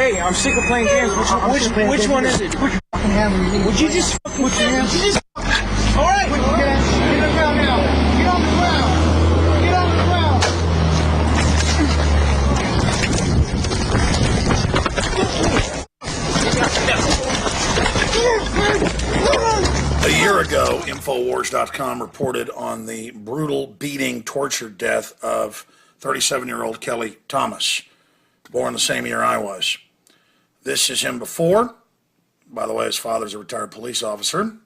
Hey, I'm sick of playing games. Which one is it? Put your fucking hand on your knee. Would you just put your hands? Would you just all right. Get on the ground now. Get on the ground. Get on the ground. A year ago, Infowars.com reported on the brutal beating, tortured death of 37-year-old Kelly Thomas, born the same year I was. This is him before. By the way, his father's a retired police officer.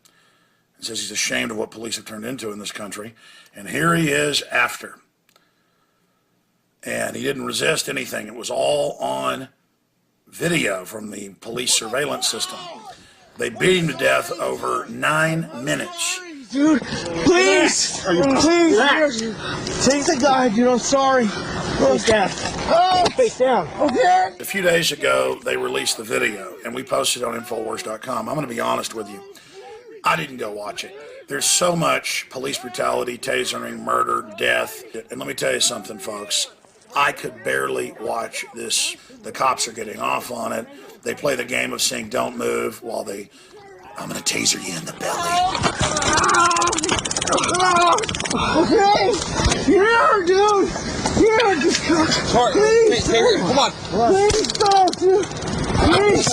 He says he's ashamed of what police have turned into in this country. And here he is after. And he didn't resist anything. It was all on video from the police surveillance system. They beat him to death over 9 minutes. Dude, please, please, take the guy, dude. I'm sorry. Face down. Oh, face down. Okay. A few days ago, they released the video, and we posted it on Infowars.com. I'm going to be honest with you. I didn't go watch it. There's so much police brutality, tasering, murder, death. And let me tell you something, folks. I could barely watch this. The cops are getting off on it. They play the game of saying, don't move, while I'm going to taser you in the belly. Okay. Here, dude. Here, just come. Sorry. Please, Hey, come on. Please don't, dude. Please.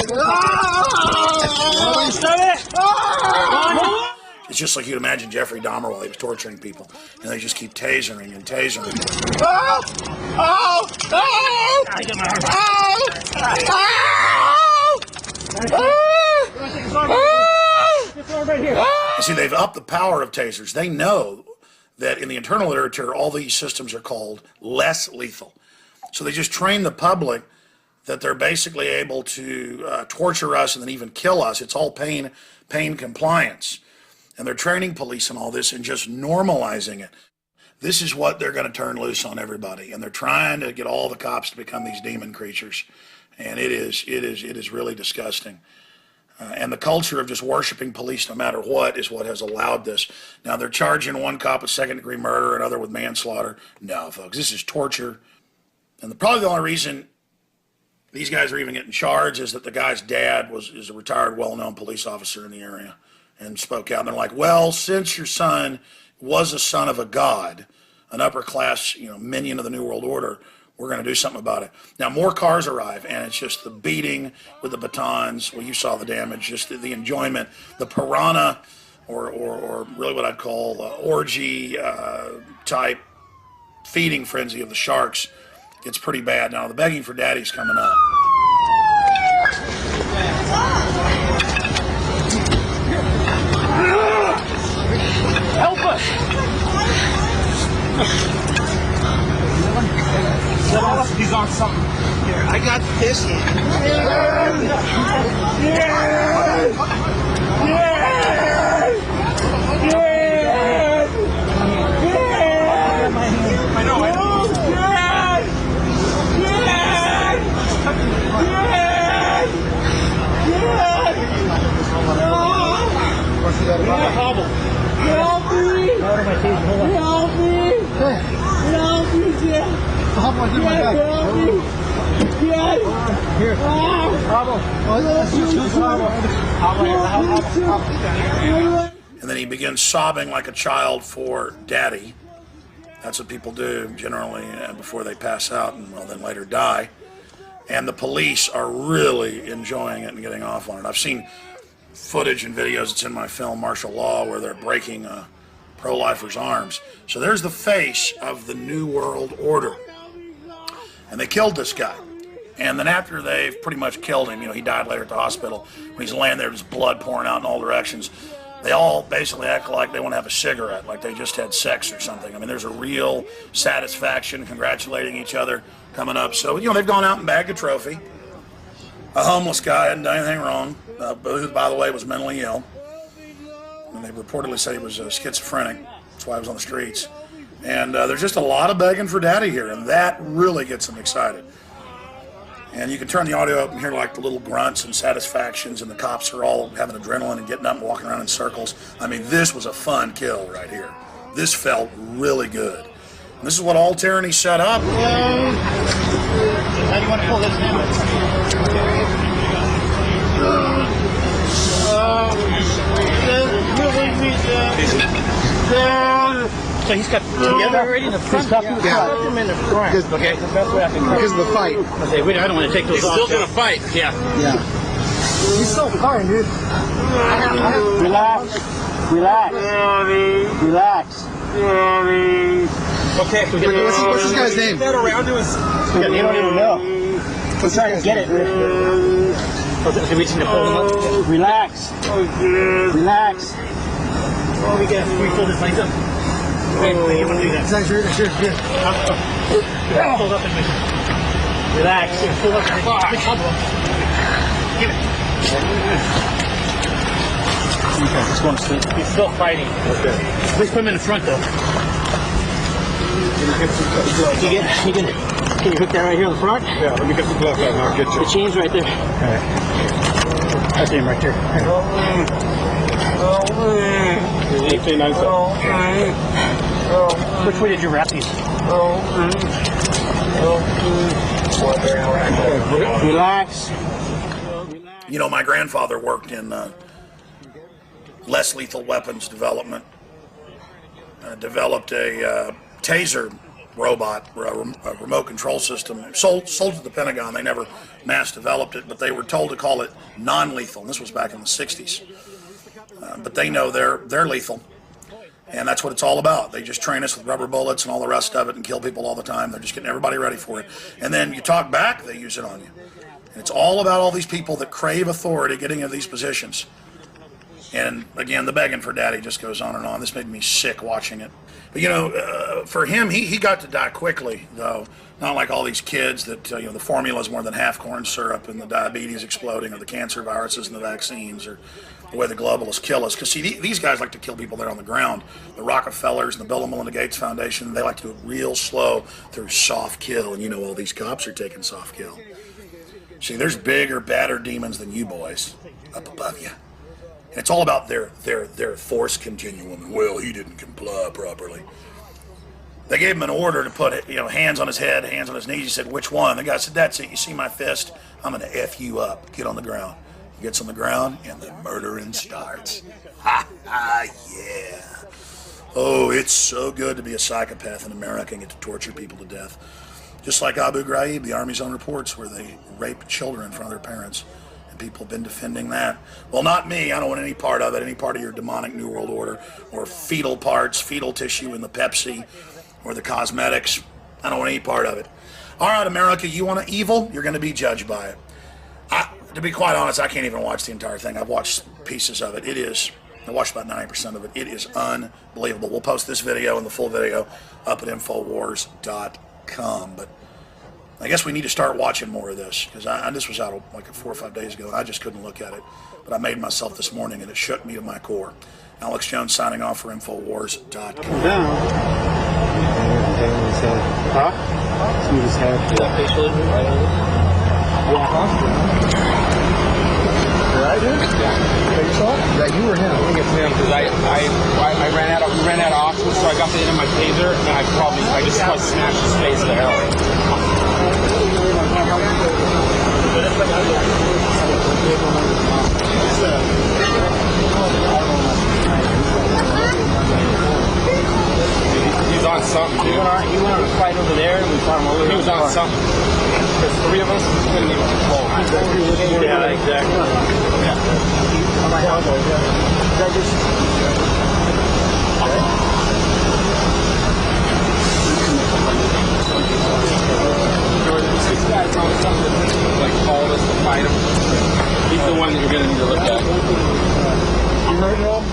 It's just like you'd imagine Jeffrey Dahmer while he was torturing people. And they just keep tasering and tasering. Oh! Oh! Oh! You see, they've upped the power of tasers. They know that in the internal literature, all these systems are called less lethal. So they just train the public that they're basically able to torture us and then even kill us. It's all pain compliance. And they're training police and all this and just normalizing it. This is what they're going to turn loose on everybody. And they're trying to get all the cops to become these demon creatures. And it is really disgusting. And the culture of just worshiping police no matter what is what has allowed this. Now, they're charging one cop with second-degree murder, another with manslaughter. No, folks, this is torture. And probably the only reason these guys are even getting charged is that the guy's dad is a retired, well-known police officer in the area and spoke out. And they're like, well, since your son was a son of a god, an upper-class, minion of the New World Order, we're going to do something about it. Now, more cars arrive, and it's just the beating with the batons. Well, you saw the damage, just the enjoyment, the piranha, or really what I'd call orgy type feeding frenzy of the sharks. It's pretty bad. Now, the begging for daddy's coming up. Help us! He's on something. Here, I got this hand. I know. Help me! Help me! Help me, Dad! And then he begins sobbing like a child for daddy. That's what people do generally before they pass out and then later die. And the police are really enjoying it and getting off on it. I've seen footage and videos, it's in my film Martial Law, where they're breaking pro-lifers' arms. So there's the face of the New World Order. And they killed this guy. And then after they've pretty much killed him, he died later at the hospital. When he's laying there, there's blood pouring out in all directions. They all basically act like they want to have a cigarette, like they just had sex or something. I mean, there's a real satisfaction, congratulating each other coming up. So, they've gone out and bagged a trophy. A homeless guy hadn't done anything wrong, who, by the way, was mentally ill. And they reportedly said he was schizophrenic. That's why he was on the streets. And there's just a lot of begging for daddy here, and that really gets them excited. And you can turn the audio up and hear like the little grunts and satisfactions, and the cops are all having adrenaline and getting up and walking around in circles. I mean, this was a fun kill right here. This felt really good. And this is what all tyranny set up. How do you want to pull this So he's got together already in the front? Okay. Because of the fight. Okay, wait, I don't want to take those off. Still gonna fight. Yeah. He's so fine, dude. Relax. Okay. What's this guy's name? That around to us. You don't even know. We're trying to get it. Okay, we need to pull him up. Relax. Oh, we pull this place up. Wait, you want to do that? Sure. Pull up and relax. Pull up. Give it. Okay, he's going to sleep. He's still fighting. Okay. Please put him in the front, though. Can you hook that right here in the front? Yeah, let me get the glove out and I'll get you. The chain's right there. Alright. That's him right there. 1897. Which way did you wrap these? Relax. You know, my grandfather worked in less lethal weapons development. Developed a taser robot, a remote control system, sold to the Pentagon. They never mass developed it, but they were told to call it non-lethal. And this was back in the 60s. But they know they're lethal. And that's what it's all about. They just train us with rubber bullets and all the rest of it and kill people all the time. They're just getting everybody ready for it. And then you talk back, they use it on you. And it's all about all these people that crave authority getting into these positions. And again, the begging for daddy just goes on and on. This made me sick watching it. But you know, for him, he got to die quickly, though. Not like all these kids that, the formula is more than half corn syrup and the diabetes exploding or the cancer viruses and the vaccines or the way the globalists kill us. Because, see, these guys like to kill people there on the ground. The Rockefellers and the Bill and Melinda Gates Foundation, they like to do it real slow through soft kill. And all these cops are taking soft kill. See, there's bigger, badder demons than you boys up above you. And it's all about their force continuum. Well, he didn't comply properly. They gave him an order to put hands on his head, hands on his knees. He said, which one? The guy said, that's it. You see my fist? I'm going to F you up. Get on the ground. He gets on the ground, and the murdering starts. Ha, ha, yeah. Oh, it's so good to be a psychopath in America and get to torture people to death. Just like Abu Ghraib, the Army's own reports, where they rape children in front of their parents. People have been defending that. Well, not me. I don't want any part of it, any part of your demonic New World Order, or fetal parts, fetal tissue in the Pepsi, or the cosmetics. I don't want any part of it. All right, America, you want evil? You're going to be judged by it. To be quite honest, I can't even watch the entire thing. I've watched pieces of it. I watched about 90% of it. It is unbelievable. We'll post this video and the full video up at Infowars.com. But I guess we need to start watching more of this, because this was out like 4 or 5 days ago, and I just couldn't look at it. But I made myself this morning, and it shook me to my core. Alex Jones signing off for Infowars.com. Huh? Smooth his head. Right, dude? Yeah, you or him? I think it's him because I ran out of oxygen, so I got the end of my taser and I just snatched his face there. He's on something, dude. He went on a fight over there, and we found him over there. He was on something. There's 3 of us. We couldn't even control. Yeah, exactly. Yeah. This guy's on something like called us to fight him. He's the one that you're going to need to look at. You heard it all?